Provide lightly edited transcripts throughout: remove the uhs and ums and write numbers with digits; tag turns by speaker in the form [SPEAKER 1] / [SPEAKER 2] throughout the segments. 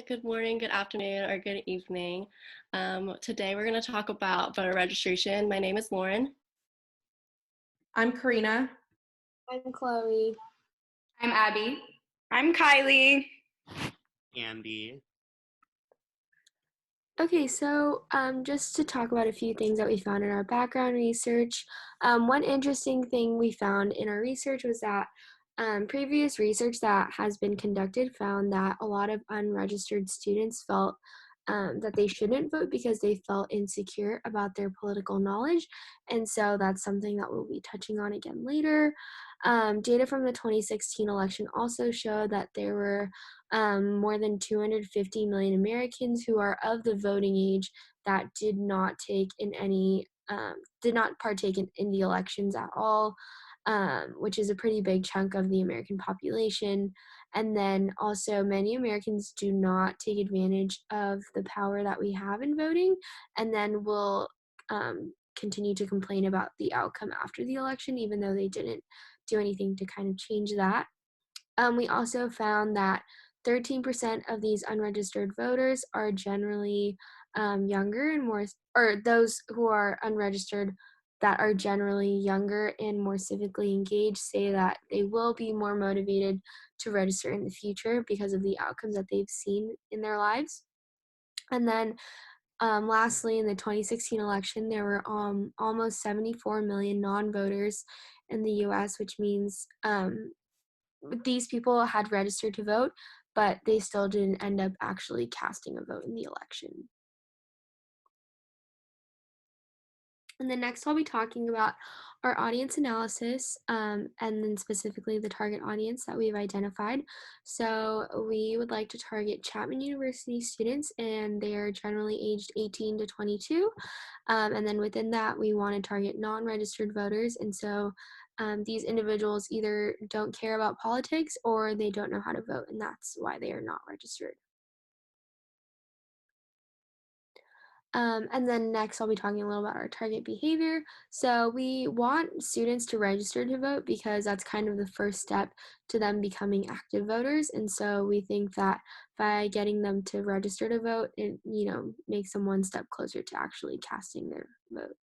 [SPEAKER 1] Good morning, good afternoon, or good evening. Today we're going to talk about voter registration. My name is Lauren.
[SPEAKER 2] I'm Karina.
[SPEAKER 3] I'm Chloe.
[SPEAKER 4] I'm Abby.
[SPEAKER 5] I'm Kylie.
[SPEAKER 6] Andy.
[SPEAKER 3] Okay, so just to talk about a few things that we found in our background research. One interesting thing we found in our research was that previous research that has been conducted found that a lot of unregistered students felt that they shouldn't vote because they felt insecure about their political knowledge. And so that's something that we'll be touching on again later. Data from the 2016 election also showed that there were more than 250 million Americans who are of the voting age that did not partake in the elections at all, which is a pretty big chunk of the American population. And then also many Americans do not take advantage of the power that we have in voting, and then will continue to complain about the outcome after the election, even though they didn't do anything to kind of change that. We also found that 13% of these unregistered voters are generally younger and more, or those who are unregistered that are generally younger and more civically engaged say that they will be more motivated to register in the future because of the outcomes that they've seen in their lives. And then lastly, in the 2016 election, there were almost 74 million non-voters in the US, which means these people had registered to vote, but they still didn't end up actually casting a vote in the election. And then next I'll be talking about our audience analysis, and then specifically the target audience that we've identified. So we would like to target Chapman University students, and they are generally aged 18 to 22. And then within that, we want to target non-registered voters. And so these individuals either don't care about politics or they don't know how to vote, and that's why they are not registered. And then next I'll be talking a little about our target behavior. So we want students to register to vote because that's kind of the first step to them becoming active voters. And so we think that by getting them to register to vote, it makes them one step closer to actually casting their vote.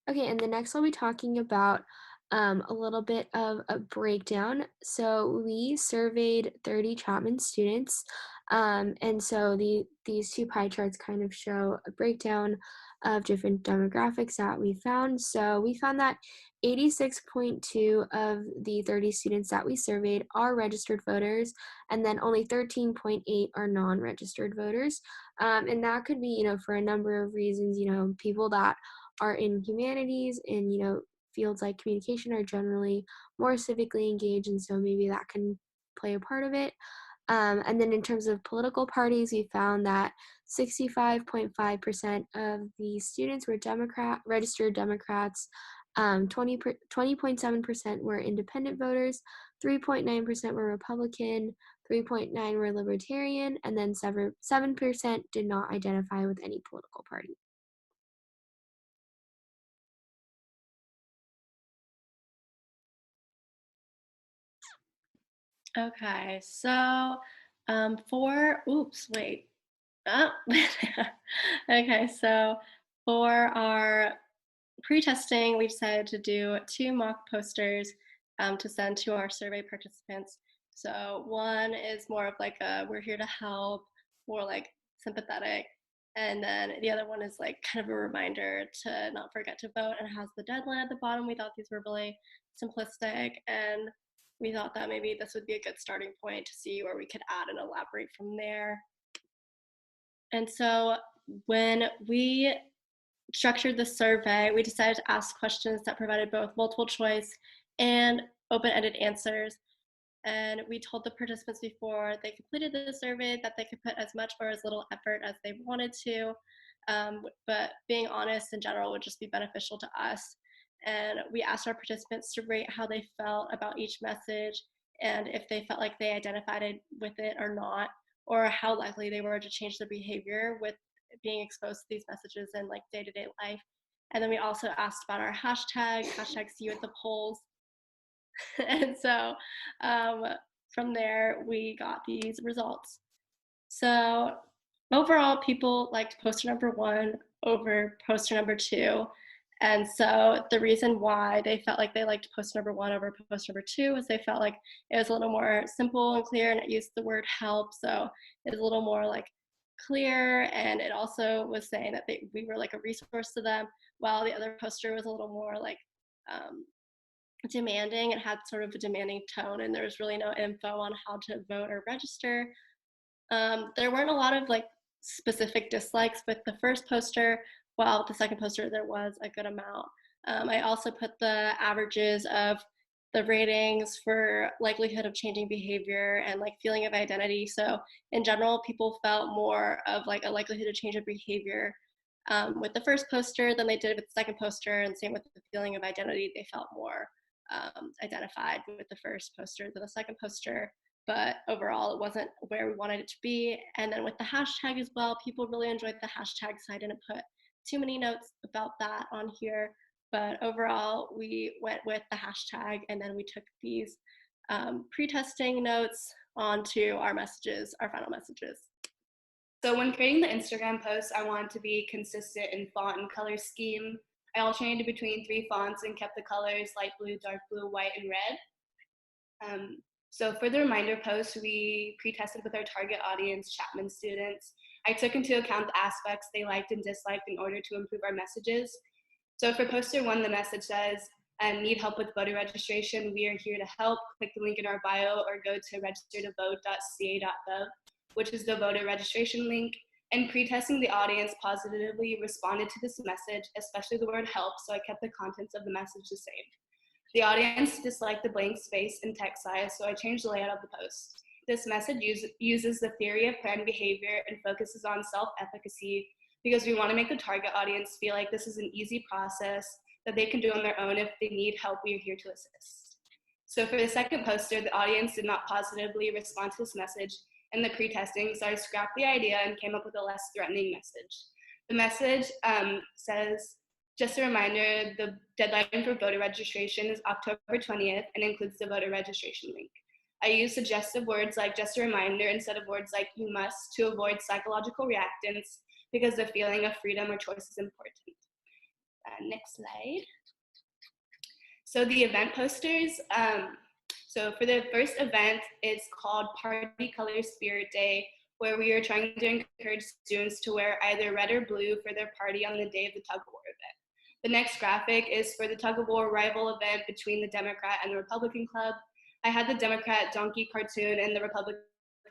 [SPEAKER 3] Okay, and the next I'll be talking about a little bit of a breakdown. So we surveyed 30 Chapman students, and so these two pie charts kind of show a breakdown of different demographics that we found. So we found that 86.2 of the 30 students that we surveyed are registered voters, and then only 13.8 are non-registered voters. And that could be, for a number of reasons, people that are in humanities and fields like communication are generally more civically engaged, and so maybe that can play a part of it. And then in terms of political parties, we found that 65.5% of the students were registered Democrats, 20.7% were independent voters, 3.9% were Republican, 3.9% were Libertarian, and then 7% did not identify with any political party.
[SPEAKER 1] Okay, so okay, so for our pre-testing, we decided to do 2 mock posters to send to our survey participants. So one is more of like a we're here to help, more like sympathetic, and then the other one is like kind of a reminder to not forget to vote, and it has the deadline at the bottom. We thought these were really simplistic, and we thought that maybe this would be a good starting point to see where we could add and elaborate from there. And so when we structured the survey, we decided to ask questions that provided both multiple choice and open-ended answers. And we told the participants before they completed the survey that they could put as much or as little effort as they wanted to, but being honest in general would just be beneficial to us. And we asked our participants to rate how they felt about each message and if they felt like they identified with it or not, or how likely they were to change their behavior with being exposed to these messages in like day-to-day life. And then we also asked about our hashtag see you at the polls. And so from there, we got these results. So overall, people liked poster number 1 over poster number 2. And so the reason why they felt like they liked poster number 1 over poster number 2 was they felt like it was a little more simple and clear, and it used the word help. So it was a little more like clear, and it also was saying that we were like a resource to them, while the other poster was a little more like demanding. It had sort of a demanding tone, and there was really no info on how to vote or register. There weren't a lot of like specific dislikes with the first poster, while with the second poster there was a good amount. I also put the averages of the ratings for likelihood of changing behavior and like feeling of identity. So in general, people felt more of like a likelihood of change of behavior with the first poster than they did with the second poster, and same with the feeling of identity. They felt more identified with the first poster than the second poster, but overall it wasn't where we wanted it to be. And then with the hashtag as well, people really enjoyed the hashtag, so I didn't put too many notes about that on here, but overall we went with the hashtag, and then we took these pre-testing notes onto our messages, our final messages.
[SPEAKER 5] So when creating the Instagram posts, I wanted to be consistent in font and color scheme. I alternated between 3 fonts and kept the colors light blue, dark blue, white, and red. So for the reminder post, we pre-tested with our target audience, Chapman students. I took into account the aspects they liked and disliked in order to improve our messages. So for poster 1, the message says, need help with voter registration, we are here to help. Click the link in our bio or go to registertovote.ca.gov, which is the voter registration link. And pre-testing, the audience positively responded to this message, especially the word help, so I kept the contents of the message the same. The audience disliked the blank space and text size, so I changed the layout of the post. This message uses the theory of planned behavior and focuses on self-efficacy, because we want to make the target audience feel like this is an easy process that they can do on their own. If they need help, we are here to assist. So for the second poster, the audience did not positively respond to this message in the pre-testing, so I scrapped the idea and came up with a less threatening message. The message says, just a reminder, the deadline for voter registration is October 20th and includes the voter registration link. I use suggestive words like just a reminder instead of words like you must to avoid psychological reactance, because the feeling of freedom or choice is important. Next slide. So the event posters, so for the first event, it's called Party Colors Spirit Day, where we are trying to encourage students to wear either red or blue for their party on the day of the tug of war event. The next graphic is for the tug of war rival event between the Democrat and the Republican club. I had the Democrat donkey cartoon and the Republican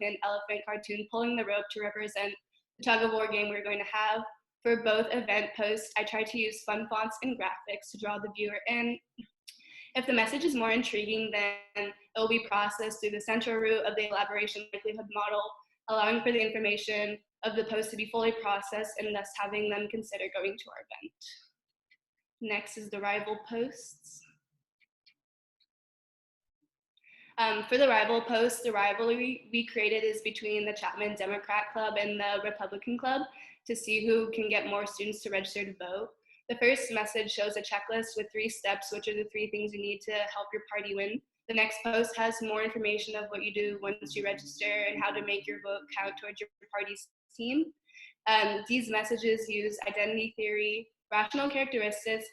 [SPEAKER 5] elephant cartoon pulling the rope to represent the tug of war game we're going to have. For both event posts, I tried to use fun fonts and graphics to draw the viewer in. If the message is more intriguing, then it will be processed through the central root of the elaboration likelihood model, allowing for the information of the post to be fully processed and thus having them consider going to our event. Next is the rival posts. For the rival post, the rivalry we created is between the Chapman Democrat Club and the Republican Club to see who can get more students to register to vote. The first message shows a checklist with 3 steps, which are the 3 things you need to help your party win. The next post has more information of what you do once you register and how to make your vote count towards your party's team. These messages use identity theory, rational characteristics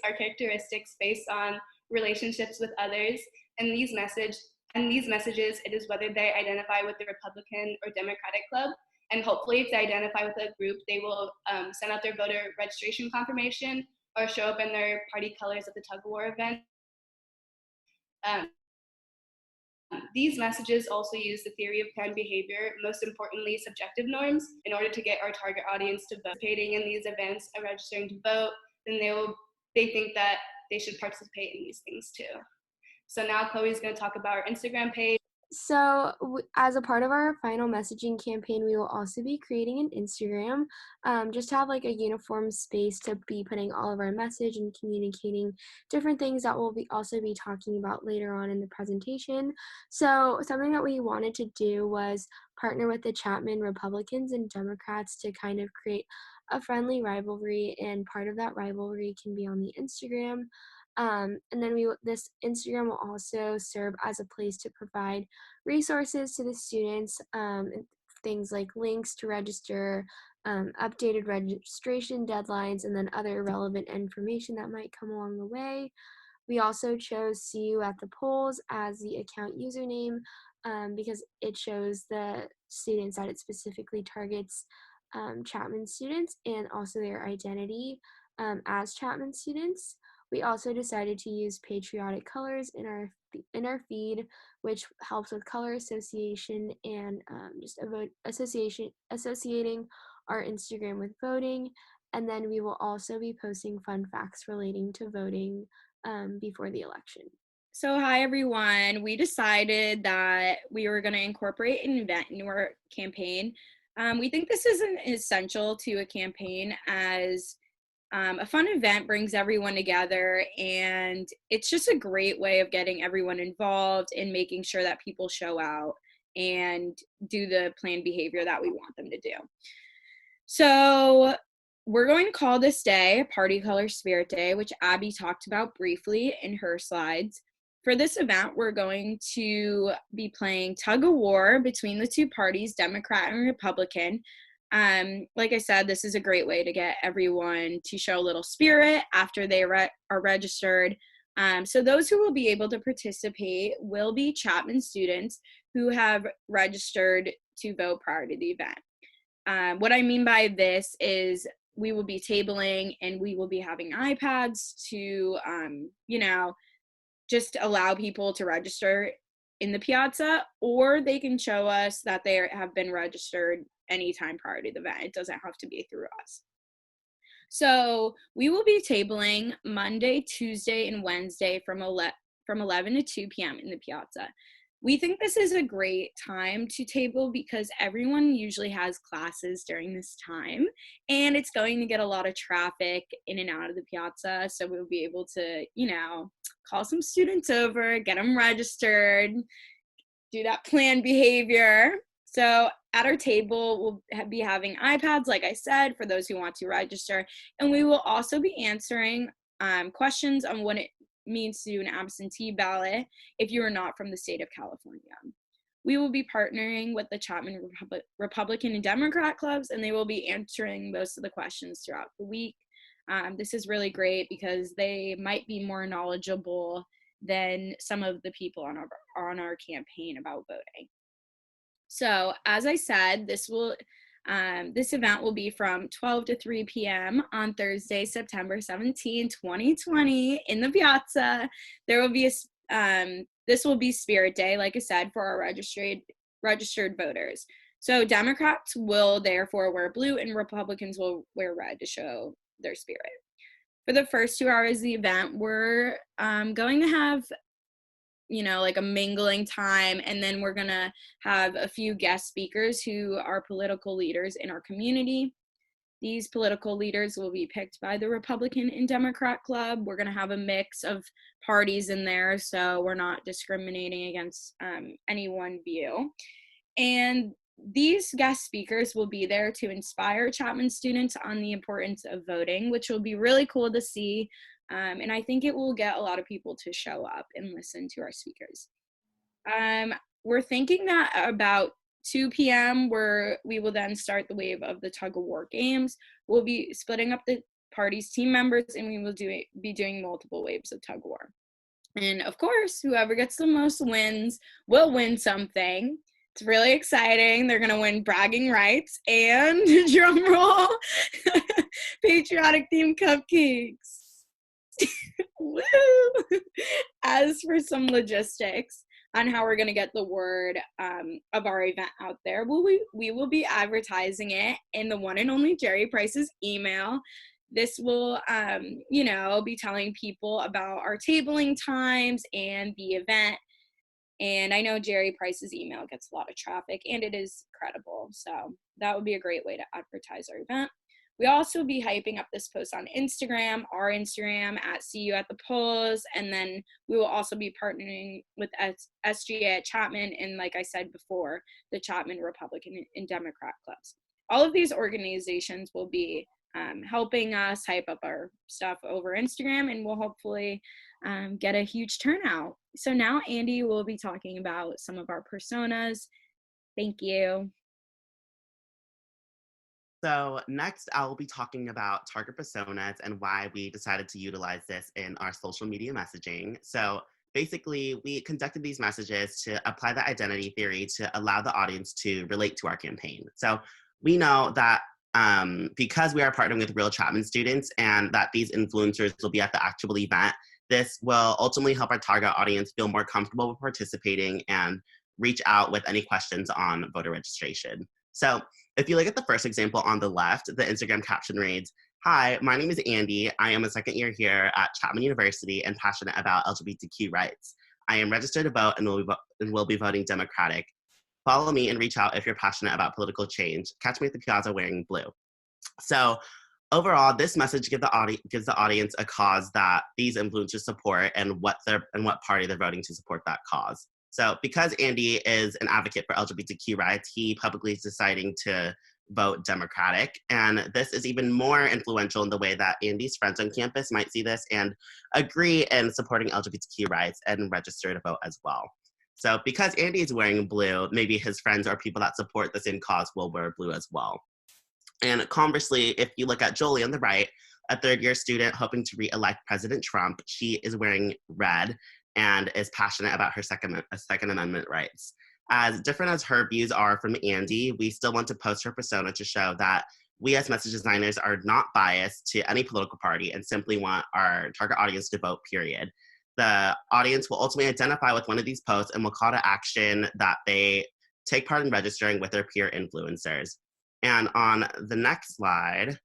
[SPEAKER 5] are characteristics based on relationships with others, and these messages, it is whether they identify with the Republican or Democratic club, and hopefully if they identify with a group, they will send out their voter registration confirmation or show up in their party colors at the tug of war event. These messages also use the theory of planned behavior, most importantly subjective norms, in order to get our target audience to vote. Participating in these events and registering to vote, then they think that they should participate in these things too. So now Chloe's going to talk about our Instagram page.
[SPEAKER 3] So as a part of our final messaging campaign, we will also be creating an Instagram, just to have like a uniform space to be putting all of our message and communicating different things that we'll also be talking about later on in the presentation. So something that we wanted to do was partner with the Chapman Republicans and Democrats to kind of create a friendly rivalry, and part of that rivalry can be on the Instagram. And then this Instagram will also serve as a place to provide resources to the students, and things like links to register, updated registration deadlines, and then other relevant information that might come along the way. We also chose See You at the Polls as the account username, because it shows the students that it specifically targets Chapman students and also their identity as Chapman students. We also decided to use patriotic colors in our feed, which helps with color association and just associating our Instagram with voting. And then we will also be posting fun facts relating to voting before the election.
[SPEAKER 4] So hi everyone, we decided that we were going to incorporate an event into our campaign. We think this is essential to a campaign, as a fun event brings everyone together, and it's just a great way of getting everyone involved and making sure that people show out and do the planned behavior that we want them to do. So we're going to call this day Party Color Spirit Day, which Abby talked about briefly in her slides. For this event, we're going to be playing tug of war between the two parties, Democrat and Republican. Like I said, this is a great way to get everyone to show a little spirit after they are registered. So those who will be able to participate will be Chapman students who have registered to vote prior to the event. What I mean by this is we will be tabling and we will be having iPads to, just allow people to register in the piazza, or they can show us that they have been registered anytime prior to the event. It doesn't have to be through us. So we will be tabling Monday, Tuesday, and Wednesday from 11 to 2 p.m. in the piazza. We think this is a great time to table because everyone usually has classes during this time, and it's going to get a lot of traffic in and out of the piazza. So we'll be able to, call some students over, get them registered, do that planned behavior. So at our table, we'll be having iPads, like I said, for those who want to register. And we will also be answering questions on what it means to do an absentee ballot if you are not from the state of California. We will be partnering with the Chapman Republican and Democrat clubs, and they will be answering most of the questions throughout the week. This is really great because they might be more knowledgeable than some of the people on our campaign about voting. So as I said, this event will be from 12 to 3 p.m. on Thursday, September 17, 2020 in the piazza. There will be this will be Spirit Day, like I said, for our registered voters. So Democrats will therefore wear blue and Republicans will wear red to show their spirit. For the first 2 hours of the event, we're going to have like a mingling time, and then we're gonna have a few guest speakers who are political leaders in our community. These political leaders will be picked by the Republican and Democrat club. We're gonna have a mix of parties in there, so we're not discriminating against any one view. And these guest speakers will be there to inspire Chapman students on the importance of voting, which will be really cool to see. And I think it will get a lot of people to show up and listen to our speakers. We're thinking that about 2 p.m. we will then start the wave of the tug of war games. We'll be splitting up the party's team members, and we will be doing multiple waves of tug of war. And of course, whoever gets the most wins will win something. It's really exciting. They're going to win bragging rights and, drum roll, patriotic themed cupcakes. Woo! As for some logistics on how we're going to get the word of our event out there, we will be advertising it in the one and only Jerry Price's email. This will, be telling people about our tabling times and the event. And I know Jerry Price's email gets a lot of traffic, and it is credible. So that would be a great way to advertise our event. We'll also be hyping up this post on Instagram, our Instagram at See You at the Polls. And then we will also be partnering with SGA at Chapman and, like I said before, the Chapman Republican and Democrat clubs. All of these organizations will be helping us hype up our stuff over Instagram, and we'll hopefully get a huge turnout. So now Andy will be talking about some of our personas. Thank you.
[SPEAKER 6] So next, I will be talking about target personas and why we decided to utilize this in our social media messaging. So basically, we conducted these messages to apply the identity theory to allow the audience to relate to our campaign. So we know that because we are partnering with real Chapman students and that these influencers will be at the actual event, this will ultimately help our target audience feel more comfortable with participating and reach out with any questions on voter registration. So if you look at the first example on the left, the Instagram caption reads, "Hi, my name is Andy. I am a second year here at Chapman University and passionate about LGBTQ rights. I am registered to vote and will be voting Democratic. Follow me and reach out if you're passionate about political change. Catch me at the piazza wearing blue." So overall, this message gives the audience a cause that these influencers support and what party they're voting to support that cause. So because Andy is an advocate for LGBTQ rights, he publicly is deciding to vote Democratic. And this is even more influential in the way that Andy's friends on campus might see this and agree in supporting LGBTQ rights and register to vote as well. So because Andy is wearing blue, maybe his friends or people that support the same cause will wear blue as well. And conversely, if you look at Jolie on the right, a third-year student hoping to re-elect President Trump, she is wearing red and is passionate about her Second Amendment rights. As different as her views are from Andy, we still want to post her persona to show that we as message designers are not biased to any political party and simply want our target audience to vote, period. The audience will ultimately identify with one of these posts and will call to action that they take part in registering with their peer influencers. And on the next slide,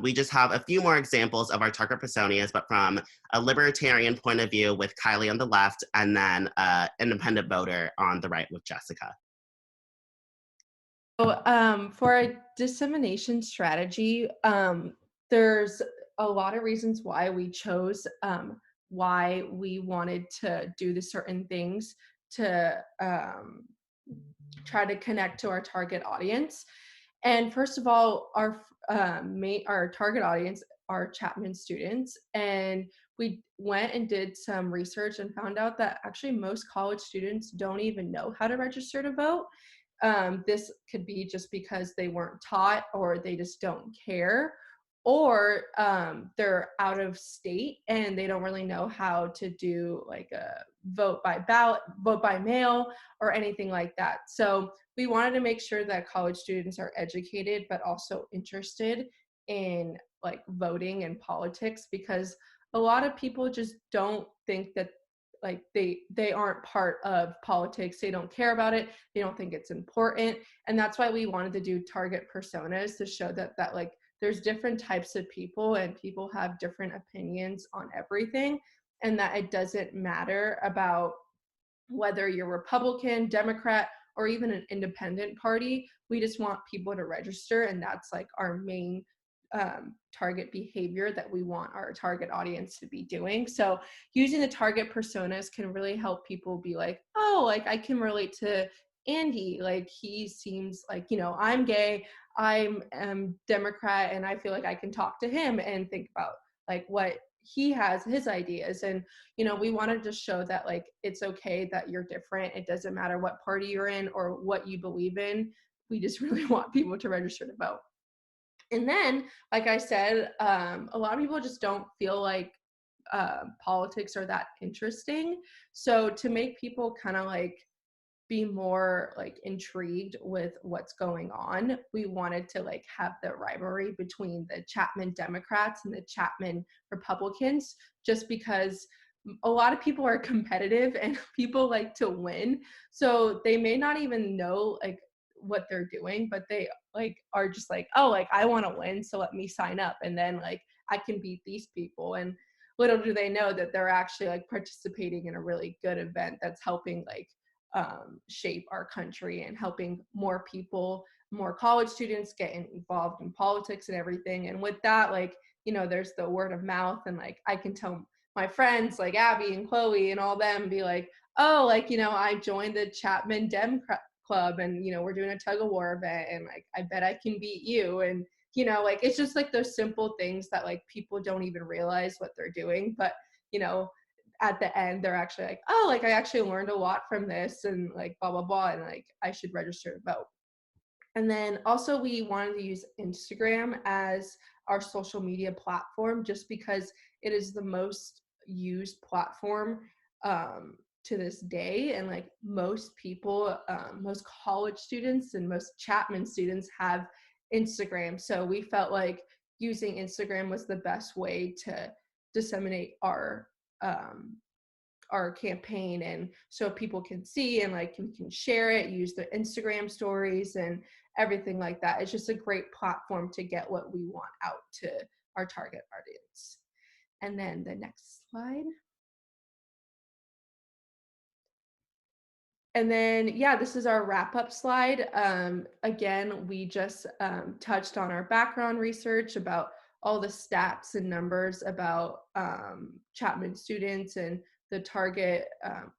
[SPEAKER 6] we just have a few more examples of our target personas, but from a libertarian point of view with Kylie on the left, and then an independent voter on the right with Jessica.
[SPEAKER 2] So for a dissemination strategy, there's a lot of reasons why we chose why we wanted to do the certain things to try to connect to our target audience. And first of all, our target audience are Chapman students, and we went and did some research and found out that actually most college students don't even know how to register to vote. This could be just because they weren't taught or they just don't care, or they're out of state and they don't really know how to do like a vote by ballot, vote by mail, or anything like that. So we wanted to make sure that college students are educated but also interested in like voting and politics, because a lot of people just don't think that like they aren't part of politics, they don't care about it, they don't think it's important. And that's why we wanted to do target personas, to show that like there's different types of people and people have different opinions on everything, and that it doesn't matter about whether you're Republican, Democrat, or even an independent party. We just want people to register, and that's like our main target behavior that we want our target audience to be doing. So using the target personas can really help people be like, oh, like I can relate to Andy, like he seems like, you know, I'm gay, I'm Democrat, and I feel like I can talk to him and think about like what he has, his ideas. And you know, we wanted to show that like it's okay that you're different, it doesn't matter what party you're in or what you believe in. We just really want people to register to vote. And then, like I said, a lot of people just don't feel like politics are that interesting. So to make people kind of like be more like intrigued with what's going on, we wanted to like have the rivalry between the Chapman Democrats and the Chapman Republicans, just because a lot of people are competitive and people like to win. So they may not even know like what they're doing, but they like are just like, oh, like I want to win, so let me sign up, and then like I can beat these people. And little do they know that they're actually like participating in a really good event that's helping like shape our country and helping more people, more college students get involved in politics and everything. And with that, like, you know, there's the word of mouth, and like I can tell my friends like Abby and Chloe and all them, be like, oh, like, you know, I joined the Chapman Dem Club, and you know, we're doing a tug of war event, and like I bet I can beat you. And you know, like it's just like those simple things that like people don't even realize what they're doing, but you know, at the end they're actually like, oh, like I actually learned a lot from this and like blah blah blah, and like I should register to vote. And then also we wanted to use Instagram as our social media platform just because it is the most used platform to this day. And like most people, most college students and most Chapman students have Instagram. So we felt like using Instagram was the best way to disseminate our campaign, and so people can see and like we can share it, use the Instagram stories and everything like that. It's just a great platform to get what we want out to our target audience. And then the next slide. And then, yeah, this is our wrap-up slide. Again, we just touched on our background research about all the stats and numbers about Chapman students and the target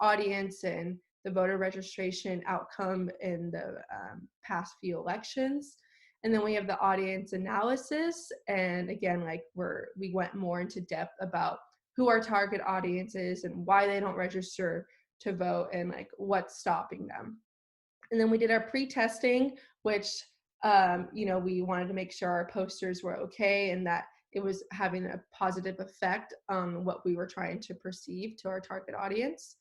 [SPEAKER 2] audience and the voter registration outcome in the past few elections. And then we have the audience analysis. And again, like we went more into depth about who our target audience is and why they don't register to vote and like what's stopping them. And then we did our pre-testing, which you know, we wanted to make sure our posters were okay and that it was having a positive effect on what we were trying to perceive to our target audience.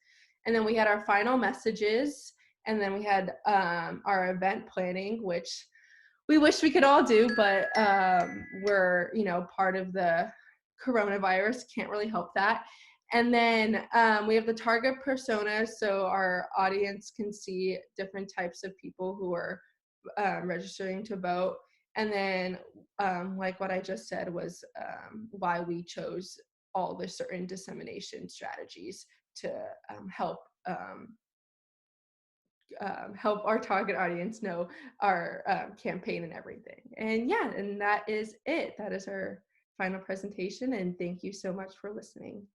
[SPEAKER 2] And then we had our final messages, and then we had our event planning, which we wish we could all do, but we're, you know, part of the coronavirus, can't really help that. And then we have the target persona, so our audience can see different types of people who are registering to vote. And then, like what I just said, was why we chose all the certain dissemination strategies to help our target audience know our campaign and everything. And yeah, and that is it. That is our final presentation. And thank you so much for listening.